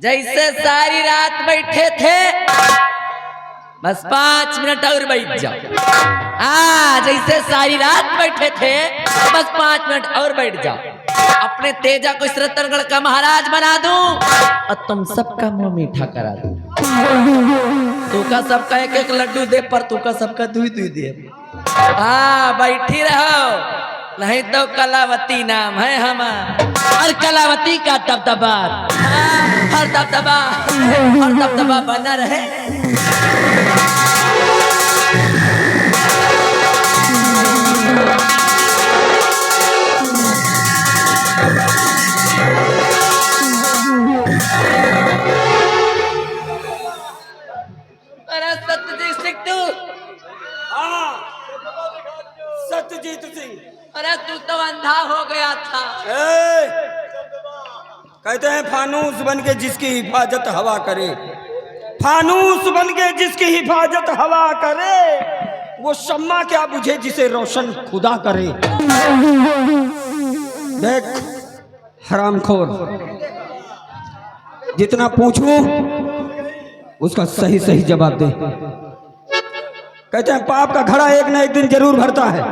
जैसे सारी रात बैठे थे बस 5 मिनट और बैठ जाओ। जैसे सारी रात बैठे थे बस 5 मिनट और बैठ जाओ। अपने तेजा को इस रतनगढ़ का महाराज बना दूं और तुम सबका मुंह मीठा करा दूं। तू का सबका एक एक लड्डू दे पर तू का सबका दूध दे। बैठी रहो नहीं तो कलावती नाम है हमारा और कलावती का दबदबा हर दबदबा बना रहे। सत्यजीत सिंह तू सत्यजीत सिंह, अरे तू तो अंधा हो गया था। कहते हैं फानूस बन के जिसकी हिफाजत हवा करे, फानूस बन के जिसकी हिफाजत हवा करे, वो शम्मा क्या बुझे जिसे रोशन खुदा करे। देख हरामखोर, जितना पूछूं उसका सही सही जवाब दे। कहते हैं पाप का घड़ा एक न एक दिन जरूर भरता है।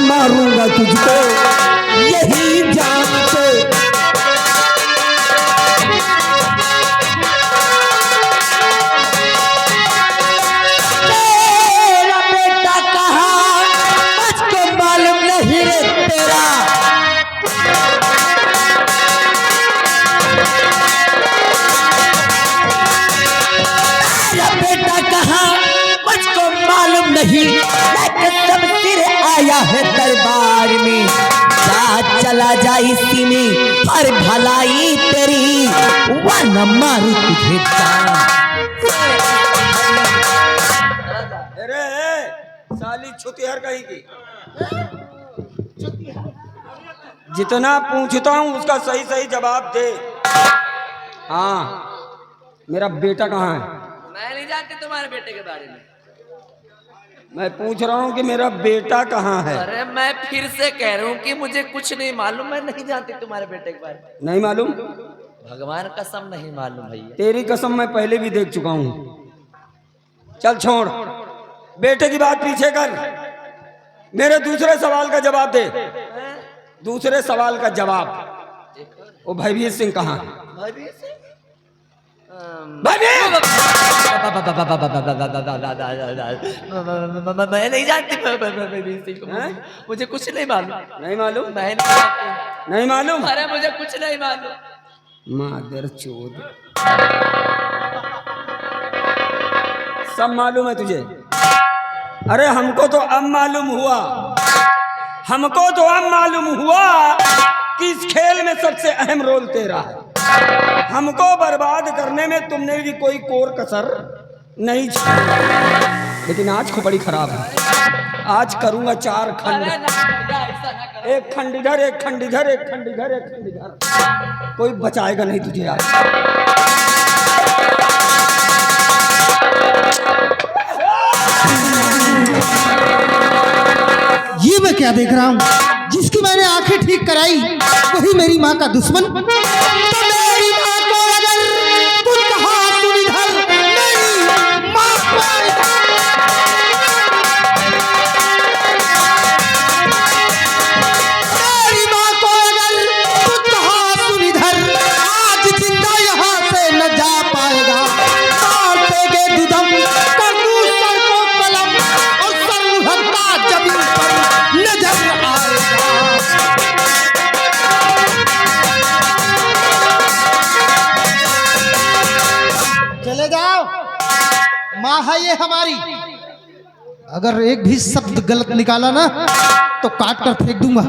मारूंगा तुझको यही जान से। तेरा बेटा कहाँ मुझको मालूम नहीं रे तेरा। तेरा बेटा कहाँ मुझको मालूम नहीं, सब सिर आया है दरबार में। चला जा इसी में हर भलाई तेरी वरना मारू तुझे जान। अरे साली छुतिहर कहीं की, जितना पूछता हूँ उसका सही सही जवाब दे। हाँ मेरा बेटा कहाँ है? मैं नहीं जानती तुम्हारे बेटे के बारे में। मैं पूछ रहा हूँ कि मेरा बेटा कहाँ है? अरे मैं फिर से कह रहा हूँ कि मुझे कुछ नहीं मालूम। मैं नहीं जानती तुम्हारे बेटे के बारे में। नहीं मालूम? भगवान कसम नहीं मालूम भैया। तेरी कसम मैं पहले भी देख चुका हूँ। चल छोड़, बेटे की बात पीछे कर, मेरे दूसरे सवाल का जवाब दे। दूसरे सवाल का जवाब। वो भयवीर सिंह कहाँ है? मैं नहीं जानती मुझे कुछ नहीं मालूम। नहीं मालूम? मैं नहीं जानती। नहीं मालूम? अरे मुझे कुछ नहीं मालूम। मादर चोद, सब मालूम है तुझे? अरे हमको तो अब मालूम हुआ, हमको तो अब मालूम हुआ कि इस खेल में सबसे अहम रोल तेरा है। हमको बर्बाद करने में तुमने भी कोई कोर कसर नहीं छोड़ी। लेकिन आज खोपड़ी खराब है, आज करूंगा 4 खंड। एक खंड इधर, एक खंड इधर, एक खंड इधर, एक खंड इधर। कोई बचाएगा नहीं तुझे आज। ये मैं क्या देख रहा हूँ? जिसकी मैंने आंखें ठीक कराई वही मेरी माँ का दुश्मन। तो मेरी माँ को अगर कुछ कहा सुन इधर, मेरी माँ को अगर कुछ कहा सुन इधर, आज जिंदा यहाँ से न जा पाएगा। मार देंगे दुदम कर दूं सर को कलम और सर भक्ता जमीन पर नजर आएगा। चले जाओ, माँ है ये हमारी। अगर एक भी शब्द गलत निकाला ना तो काट कर फेंक दूंगा।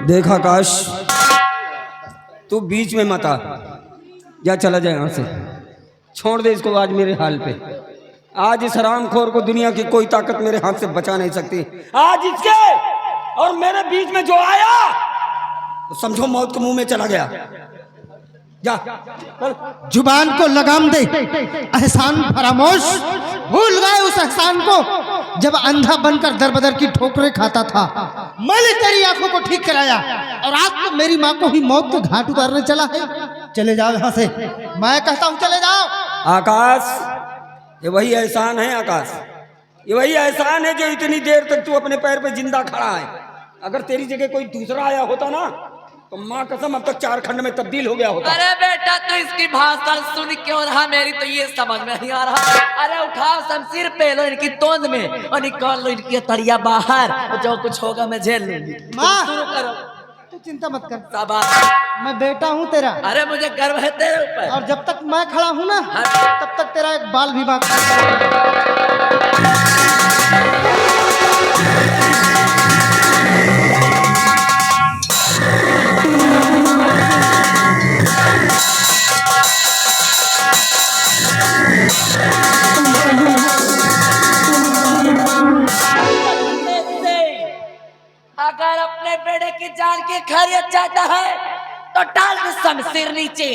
देख आकाश, तू बीच में मत आ, जा चला जाए यहाँ से, छोड़ दे इसको आज मेरे हाल पे। आज इस हरामखोर को दुनिया की कोई ताकत मेरे हाथ से बचा नहीं सकती। आज इसके और मेरे बीच में जो आया तो समझो मौत के मुंह में चला गया। जा चल। जुबान को लगाम दे, एहसान फरामोश। भूल गए उस एहसान को जब अंधा बनकर दर बदर की ठोकरें खाता था। मैंने तेरी आंखों को ठीक कराया और आज तो मेरी माँ को ही मौत के घाट उतारने चला है। चले जाओ यहाँ से, मैं कहता हूँ चले जाओ। आकाश, ये वही एहसान है आकाश, ये वही एहसान है जो इतनी देर तक तू अपने पैर पे जिंदा खड़ा है। अगर तेरी जगह कोई दूसरा आया होता ना तो माँ कसम अब तक 4 खंड में तब्दील हो गया होता। अरे बेटा तू इसकी भाषण सुन क्यों रहा, मेरी तो ये समझ में नहीं आ रहा। अरे उठाओ शमशीर पे लो इनकी तोंद में और निकाल लो इनकी तड़िया बाहर, और जो कुछ होगा मैं झेल लूंगी। माँ! शुरू करो। तू चिंता मत कर, शाबाश। मैं बेटा हूँ तेरा। अरे मुझे गर्व है तेरे ऊपर। और जब तक मैं खड़ा हूँ ना तब तक तेरा एक बाल भी बाकी। अगर अपने बेटे की जान की खैरियत चाहता है तो डाल दे शमशीर नीचे,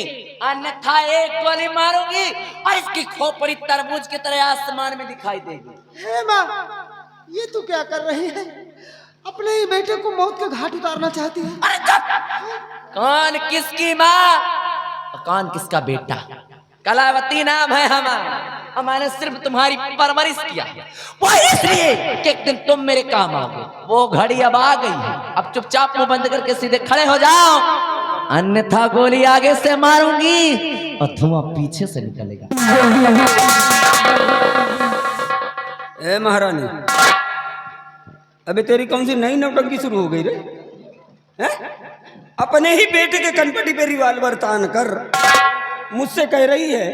अन्यथा एक गोली मारूंगी और इसकी खोपड़ी तरबूज की तरह आसमान में दिखाई देगी। हे माँ, ये तू क्या कर रही है? अपने ही बेटे को मौत के घाट उतारना चाहती है? अरे चुप! कौन किसकी माँ और कौन किसका बेटा? कलावती नाम है हमारा, हमने सिर्फ तुम्हारी परवरिश किया, वो इसलिए कि एक दिन तुम मेरे काम आओगे। वो घड़ी अब आ गई है, अब चुपचाप मुंह बंद करके सीधे खड़े हो जाओ, अन्यथा गोली आगे से मारूंगी और धुआं पीछे से निकलेगा। ए महारानी, अबे तेरी कौन सी नई नौटंकी शुरू हो गई रे? हैं? अपने ही बेटे के कनपटी पे रिवाल्वर तान कर मुझसे कह रही है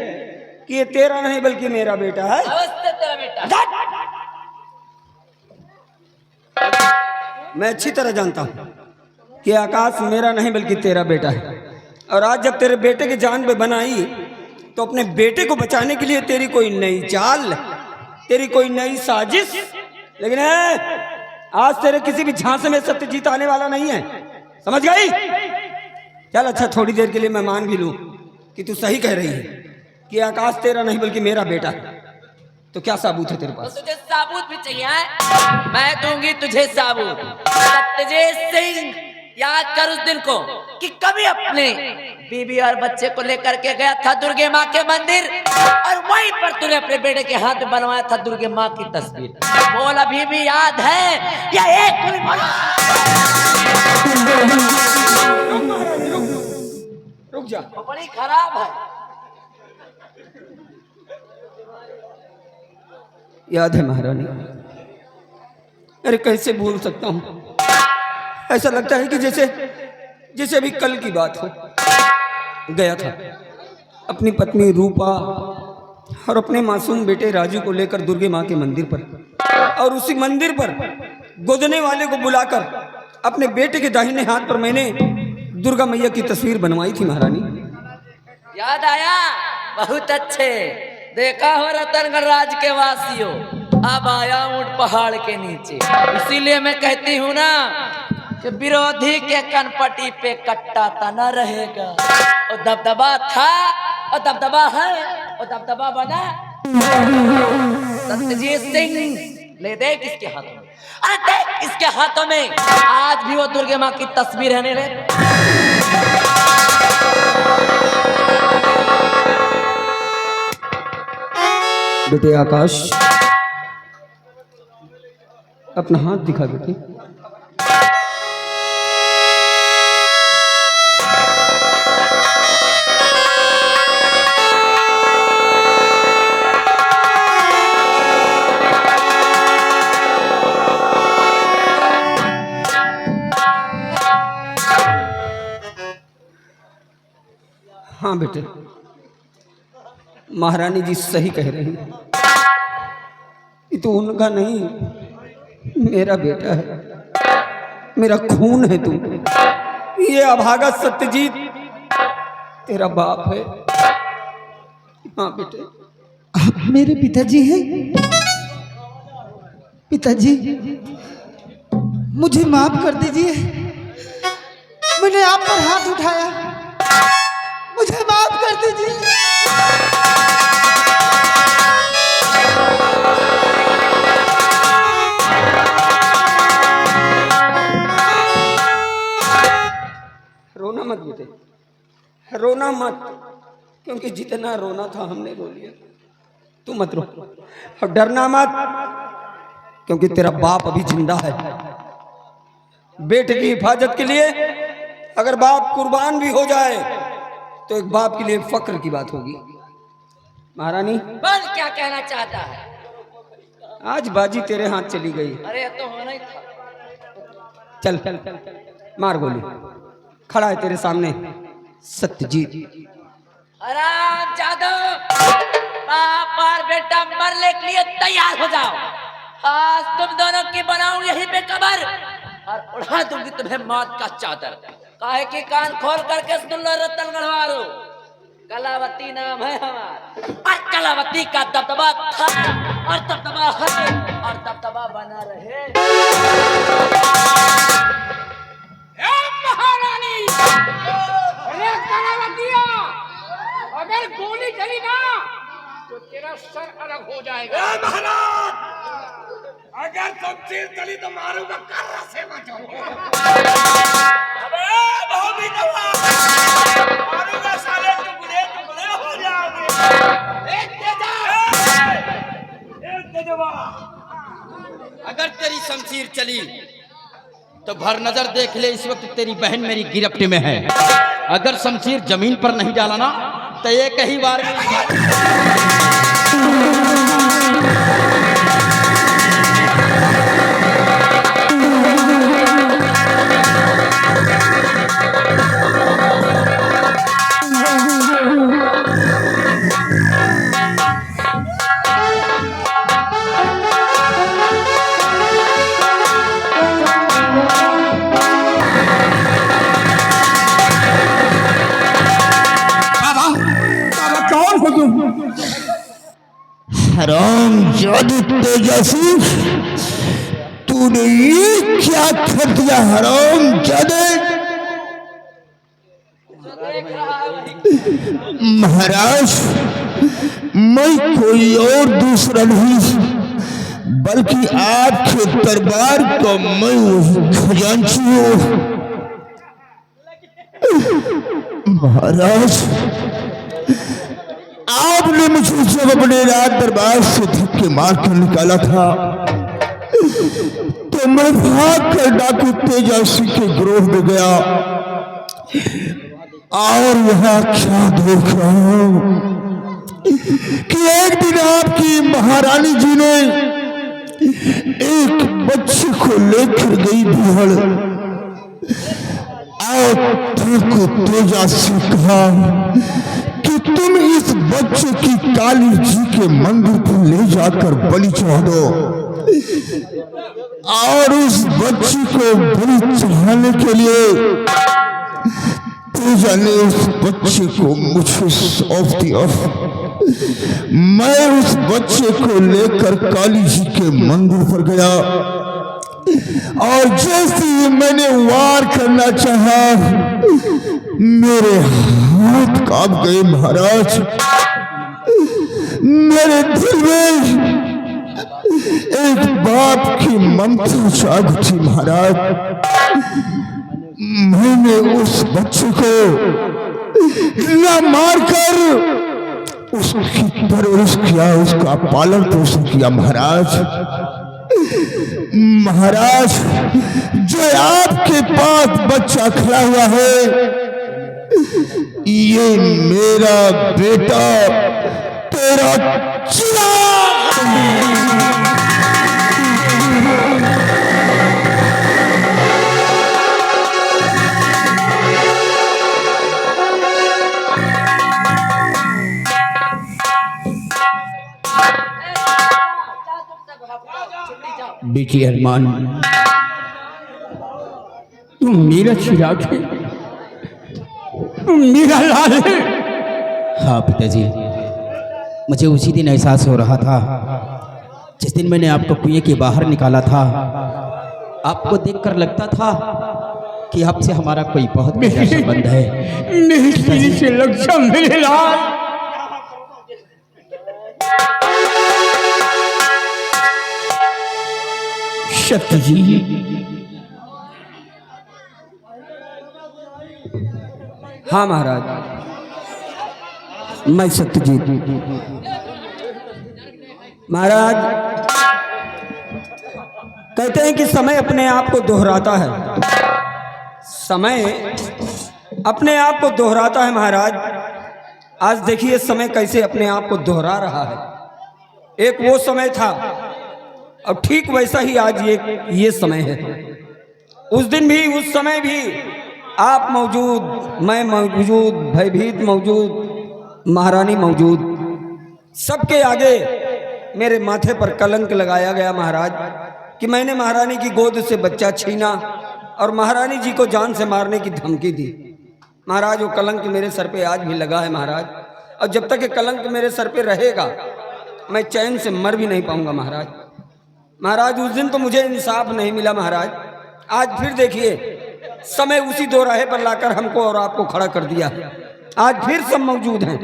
कि ये तेरा नहीं बल्कि मेरा बेटा है। अवश्य तेरा बेटा। मैं अच्छी तरह जानता हूं कि आकाश मेरा नहीं बल्कि तेरा बेटा है, और आज जब तेरे बेटे की जान पे बनाई तो अपने बेटे को बचाने के लिए तेरी कोई नई चाल, तेरी कोई नई साजिश, लेकिन आज तेरे किसी भी झांसे में सत्यजीत आने वाला नहीं है, समझ गई? चल अच्छा, थोड़ी देर के लिए मैं मान भी लूं कि तू सही कह रही है कि आकाश तेरा नहीं बल्कि मेरा बेटा है, तो क्या साबूत है तेरे तो पास? तुझे साबूत भी चाहिए? मैं दूंगी तुझे साबूत। सत्यजीत सिंह, याद कर उस दिन को कि कभी अपने बीबी और बच्चे को लेकर के गया था दुर्गे माँ के मंदिर, और वहीं पर तूने अपने बेटे के हाथ में बनवाया था दुर्गे माँ की तस्वीर। बोल अभी भी याद है या एक गोली मारो? रुक जा, वो बड़ी खराब है। याद है महारानी। अरे कैसे भूल सकता हूँ, ऐसा लगता है कि जैसे अभी कल की बात हो। गया था अपनी पत्नी रूपा और अपने मासूम बेटे राजू को लेकर दुर्गे माँ के मंदिर पर, और उसी मंदिर पर गोदने वाले को बुलाकर अपने बेटे के दाहिने हाथ पर मैंने दुर्गा मैया की तस्वीर बनवाई थी महारानी। याद आया? बहुत अच्छे। देखा हो रतनगढ़ राज के वासियों, अब आया ऊंट पहाड़ के नीचे। इसीलिए मैं कहती हूँ ना कि विरोधी के कनपटी पे कट्टा तना रहेगा। और दबदबा था और दबदबा है और दबदबा बना। सत्यजीत सिंह, ले देख इसके हाथों में, अरे देख इसके हाथों में आज भी वो दुर्गे माँ की तस्वीर है। ने रे बेटे आकाश, अपना हाथ दिखा बेटे। हाँ बेटे, महारानी जी सही कह रही है, ये तो उनका नहीं, मेरा बेटा है, मेरा खून है तू। ये अभागा सत्यजीत तेरा बाप है। हाँ बेटे। आप मेरे पिताजी हैं? पिताजी, मुझे माफ कर दीजिए, मैंने आप पर हाथ उठाया, मुझे माफ कर दीजिए। रोना मत बेटे, रोना मत, क्योंकि जितना रोना था हमने रो लिया। तू मत रो और डरना मत, क्योंकि तेरा बाप अभी जिंदा है। बेटे की हिफाजत के लिए अगर बाप कुर्बान भी हो जाए तो एक बाप के लिए फक्र की बात होगी। महारानी, बोल क्या कहना चाहता है? आज बाजी तेरे हाथ चली गई। अरे ये तो होना ही था। चल मार गोली। खड़ा है तेरे सामने सत्यजीत। हराम जादू, बाप और बेटा मरने के लिए तैयार हो जाओ। आज तुम दोनों की बनाऊं यहीं पे कब्र और उड़ा दूंगी तुम्हें मौत का चादर। काहे की कान खोल करके सुन लो रतन गढ़वारो, कलावती नाम है हमारा और कलावती का दबदबा था और दबदबा है और दबदबा बना रहे। महारानी, अरे कलावतिया, अगर गोली चली ना तो तेरा सर अलग हो जाएगा। महाराज, अगर शमशीर चली तो मारूंगा कर्रा से बचाऊंगा। अबे बहुत ही मारूंगा साले, टुकड़े हो जाओगे। एक तेजवा, अगर तेरी शमशीर चली तो भर नजर देख ले, इस वक्त तेरी बहन मेरी गिरफ्त में है। अगर शमशीर जमीन पर नहीं डाला ना तो एक ही बार हराम जादू तेजस्वी, तूने ये क्या कर दिया? हराम जादे, महाराज, मैं कोई और दूसरा नहीं बल्कि आपके दरबार का मैं वही खजांची हूँ। महाराज, आपने मुझे जब अपने राज दरबार से धक्के मार कर निकाला था तो मैं भाग कर डाकू तेजस्वी के गिरोह में गया और यहाँ क्या देख रहा हूं कि एक दिन आपकी महारानी जी ने एक बच्चे को लेकर गई बिहड़ और डाकू तेजस्वी कहा कि तुम इस बच्चे की काली जी के मंदिर पर ले जाकर बलि चढ़ा दो और उस बच्चे को बलि चढ़ाने के लिए तेजा ने उस बच्चे को मुझे सौंप दिया। मैं उस बच्चे को लेकर काली जी के मंदिर पर गया और जैसे ही मैंने वार करना चाहा मेरे हाथ कांप गए। महाराज, मेरे दिल में एक बाप की ममता जाग उठी। महाराज, मैंने उस बच्चे को न मारकर उसकी परवरिश किया, उसका पालन पोषण किया। महाराज, जो आपके पास बच्चा खड़ा हुआ है ये मेरा बेटा तेरा बेटी अरमान, तुम मेरा चिराग है, मेरा लाल। हाँ पिताजी, मुझे उसी दिन एहसास हो रहा था जिस दिन मैंने आपको कुएं के बाहर निकाला था। आपको देखकर लगता था कि आपसे हमारा कोई बहुत गहरा संबंध है। मेरे सीने से लग जा मेरे लाल। सत्यजीत, हाँ महाराज, मैं सत्यजीत। महाराज कहते हैं कि समय अपने आप को दोहराता है, समय अपने आप को दोहराता है। महाराज आज देखिए समय कैसे अपने आप को दोहरा रहा है। एक वो समय था और ठीक वैसा ही आज ये समय है। उस दिन भी, उस समय भी आप मौजूद, मैं मौजूद, भयभीत मौजूद, महारानी मौजूद। सबके आगे मेरे माथे पर कलंक लगाया गया महाराज कि मैंने महारानी की गोद से बच्चा छीना और महारानी जी को जान से मारने की धमकी दी। महाराज वो कलंक मेरे सर पे आज भी लगा है महाराज, और जब तक ये कलंक मेरे सर पे रहेगा मैं चैन से मर भी नहीं पाऊंगा महाराज। महाराज उस दिन तो मुझे इंसाफ नहीं मिला महाराज। आज फिर देखिए समय उसी दो राहे पर लाकर हमको और आपको खड़ा कर दिया है। आज फिर सब मौजूद हैं।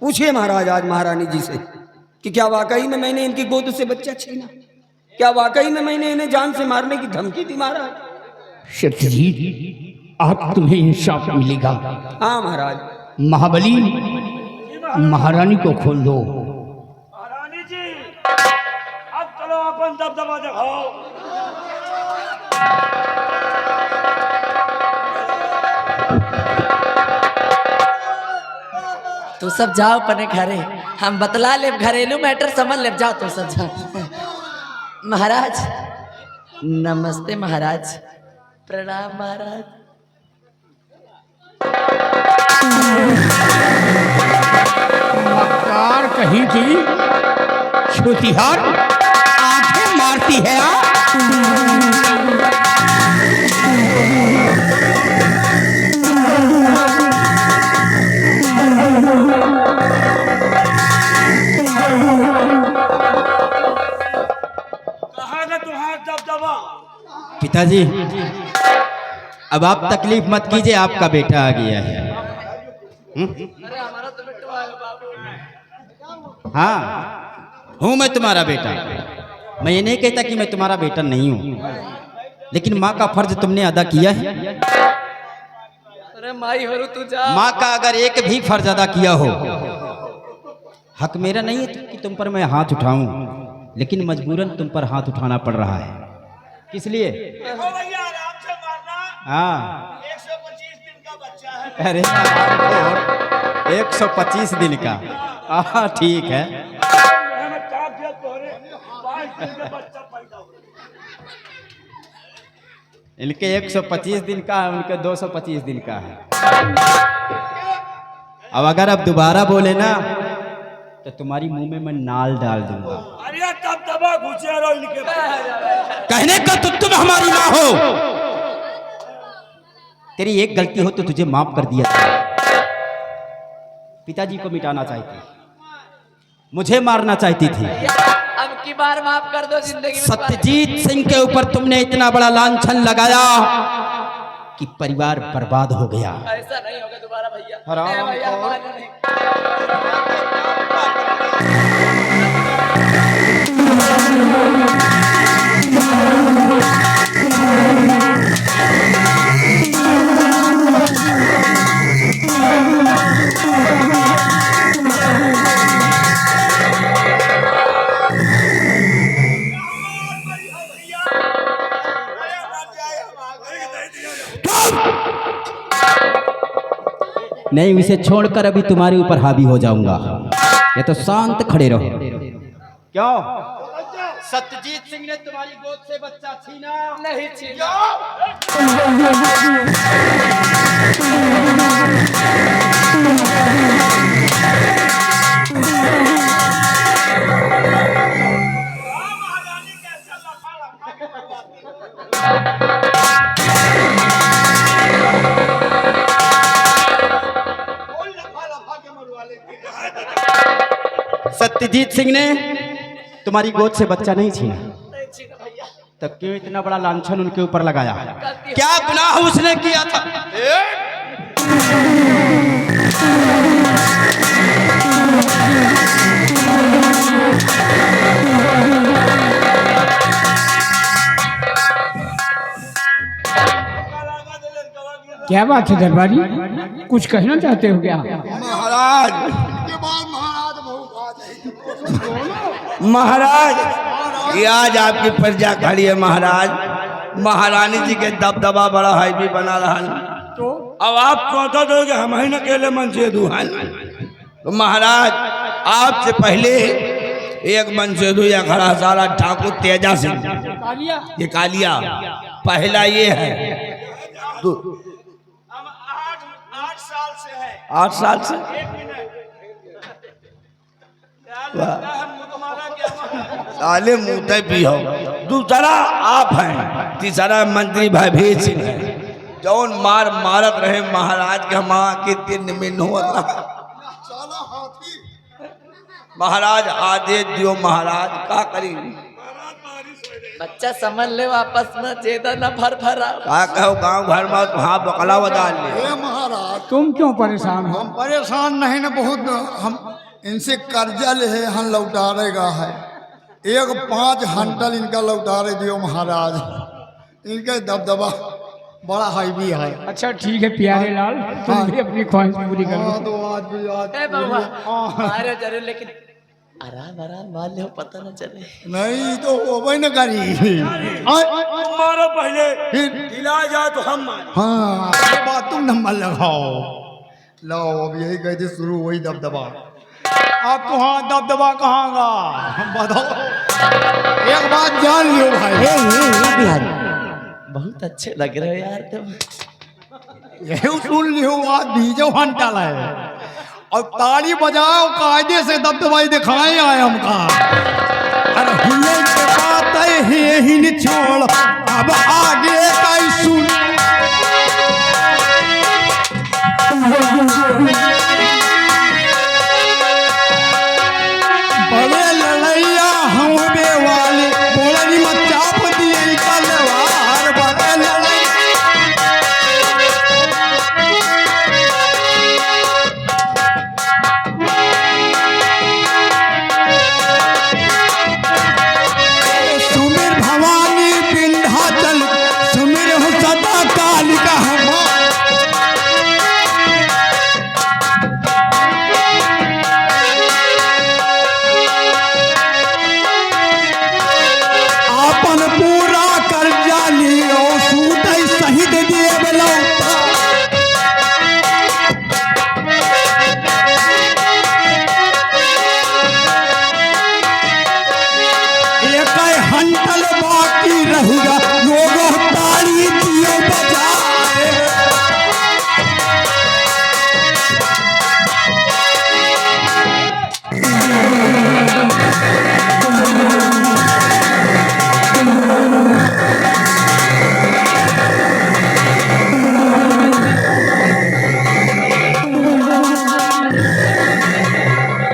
पूछिए महाराज आज महारानी जी से कि क्या वाकई में मैंने इनकी गोद से बच्चा छीना, क्या वाकई में मैंने इन्हें जान से मारने की धमकी दी महाराज। सत्यजीत, आप तुम्हें इंसाफ मिलेगा। हाँ महाराज। महाबली, महारानी को खोल दो। महारानी जी अब चलो अपन दबदबा दिखाओ। तू सब जाओ अपने घरे, हम बतला ले, घरेलू मैटर समझ ले। जाओ तू सब जाओ। महाराज नमस्ते महाराज, प्रणाम महाराज। मक्कार कहीं की छुतिहार, आंखें मारती है कहाँ का तुम्हारा दबदबा? पिताजी अब आप तकलीफ मत कीजिए, आपका बेटा आ गया है। हाँ हूँ मैं तुम्हारा बेटा। मैं ये नहीं कहता कि मैं तुम्हारा बेटा नहीं हूँ, लेकिन माँ का फर्ज तुमने अदा किया है। अरे माई हो तू जा। माँ का अगर एक भी फर्ज अदा किया हो, हक मेरा नहीं है कि तुम पर मैं हाथ उठाऊं, लेकिन मजबूरन तुम पर हाथ उठाना पड़ रहा है। किस लिए? देखो भैया आराम से मारना। हाँ 125 दिन का बच्चा है। अरे 125 दिन का। हाँ ठीक है। मैं काट दिया तोरे 22 दिन का बच्चा पैदा हुआ। इनके 125 दिन का है, उनके 225 दिन का है। अब अगर अब दोबारा बोले ना तो तुम्हारी मुंह में मैं नाल डाल दूंगा। अरे दबदबा घुसे रहो इनके पास। कहने का तो तुम हमारी माँ हो। तेरी एक गलती हो तो तुझे माफ कर दिया था। पिताजी को मिटाना चाहती, मुझे मारना चाहती थी। अब की बार माफ कर दो, जिंदगी में सत्यजीत सिंह के ऊपर तुमने इतना बड़ा लांछन लगाया कि परिवार बर्बाद हो गया। ऐसा नहीं होगा दोबारा भैया। हराम ए भैया, और- मारना नहीं। नहीं, उसे छोड़कर अभी तुम्हारे ऊपर हावी हो जाऊंगा। ये तो शांत खड़े रहो। क्यों? सत्यजीत सिंह ने तुम्हारी गोद से बच्चा छीना नहीं छीना। सत्यजीत सिंह ने तुम्हारी गोद से बच्चा नहीं छीना, तब क्यों इतना बड़ा लांछन उनके ऊपर लगाया? क्या गुनाह उसने किया था? क्या बात है दरबारी, कुछ कहना चाहते हो क्या? महाराज ये आज आपकी प्रजा खड़ी है महाराज। महारानी जी के दबदबा बड़ा हैवी बना रहा तो अब आप कहते दो कि हम ही न अकेले मन से दुहान। तो महाराज आपसे पहले एक मन से दुया खड़ा सारा ठाकुर तेजा सिंह ये कालिया पहला ये है। 8 साल से साले मुँह भी हो। दूसरा आप हैं, तीसरा मंत्री भयभीत सिंह है। जौन मारत रहे महाराज के माँ के 3 में हुआ। महाराज आदेश दियो महाराज का करी। बच्चा समझ ले वापस में जेदा न फर फरा का कहो गांव घर में तो हाँ बकलावा डाल ले। महाराज तुम क्यों परेशान हो? हम परेशान नहीं ना, बहुत हम इनसे कर्जा ले है, हम लौटा रहेगा है। 5 हंटल इनका लौटा रहे दियो महाराज। इनका दबदबा बड़ा हैवी है। अच्छा ठीक है प्यारे लाल, तुम भी अपनी ख्वाहिश पूरी कर लो। तो आज भी आज ए बाबा मारे जरूर, लेकिन आराम आराम मार ले, पता न चले। नहीं तो वो वही न करी। मारो पहले फिर दिला जाए तो हम हाँ ये बात तुम नंबर लगाओ। लो अब यही कहते शुरू वही दबदबा। आप तो हाँ दबदबा कहाँ गा बताओ। एक बात जान लियो भाई, बिहारी बहुत अच्छे लग रहे हो यार तुम। यही सुन लियो बात बीजो हंटल है और ताली बजाओ कायदे से दबदबाई दिखाए आए हमका। अरे हिले के बात है ही छोड़, अब आगे का सुन। बड़े लड़ैया हम बेवाले बोलनी मत चाप दिए कलवार। बड़े लड़ैया सुमिर भवानी विंध्याचल सुमिर हो सदा कालिका हम। आपन पूरा कर्जा लियो सूत शहीद दिए बलौटा। एक हंटल बाकी रहेगा, लोग ताली दियो बजाए।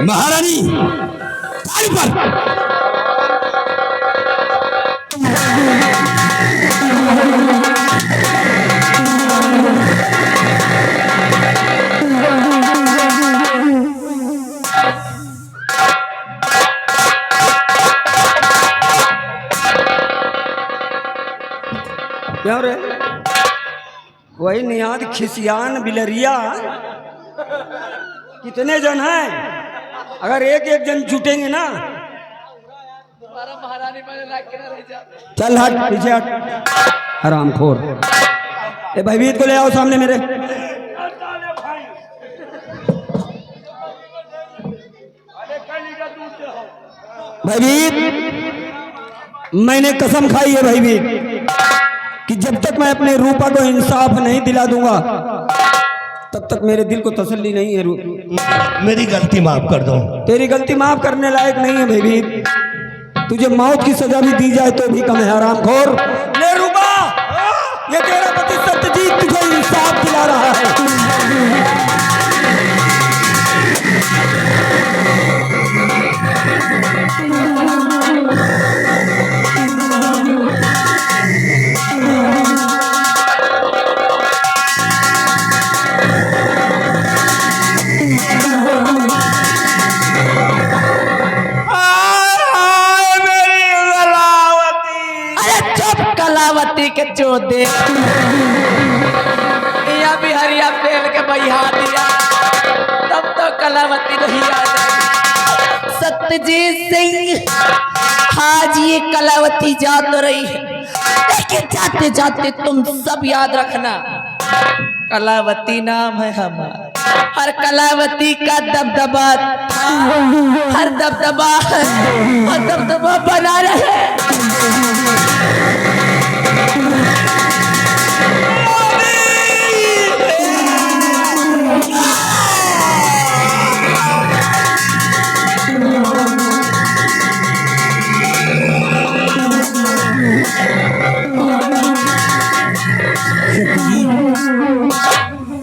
महारानी ताली पर। क्यों रे वही निहाद खिसियान बिलरिया कितने जन हैं? अगर एक जन जुटेंगे ना महारानी चल हट पीछे हट हरामखोर। ए भयभीत को ले आओ सामने मेरे। भयभीत मैंने कसम खाई है भयभीत कि जब तक मैं अपने रूपा को इंसाफ नहीं दिला दूंगा तब तक मेरे दिल को तसल्ली नहीं है। मेरी गलती माफ कर दो। तेरी गलती माफ करने लायक नहीं है भयभीत। तुझे मौत की सजा भी दी जाए तो भी कम है हरामखोर। ले रूपा, ये तेरा पति सत्यजीत तुझे इंसाफ दिला रहा है। जो दे या बिहारिया पेड़ के बहिहा दिया तब तो कलावती नहीं आ जाएगी। सत्यजीत सिंह आज ये कलावती जा तो रही है, लेकिन जाते जाते तुम सब याद रखना कलावती नाम है हमारा, हर कलावती का दबदबा था, हर दबदबा है और दबदबा बना रहे।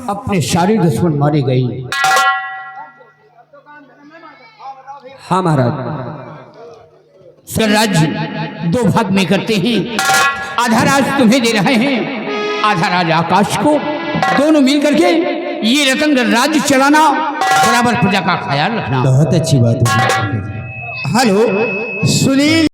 अपने सारे दुश्मन मारे गए। हाँ महाराज। सर राज्य दो भाग में करते हैं, आधा राज तुम्हें दे रहे हैं, आधा राज आकाश को। दोनों मिल करके ये रतनगढ़ राज्य चलाना, बराबर प्रजा का ख्याल रखना। बहुत अच्छी बात है। हेलो सुनील।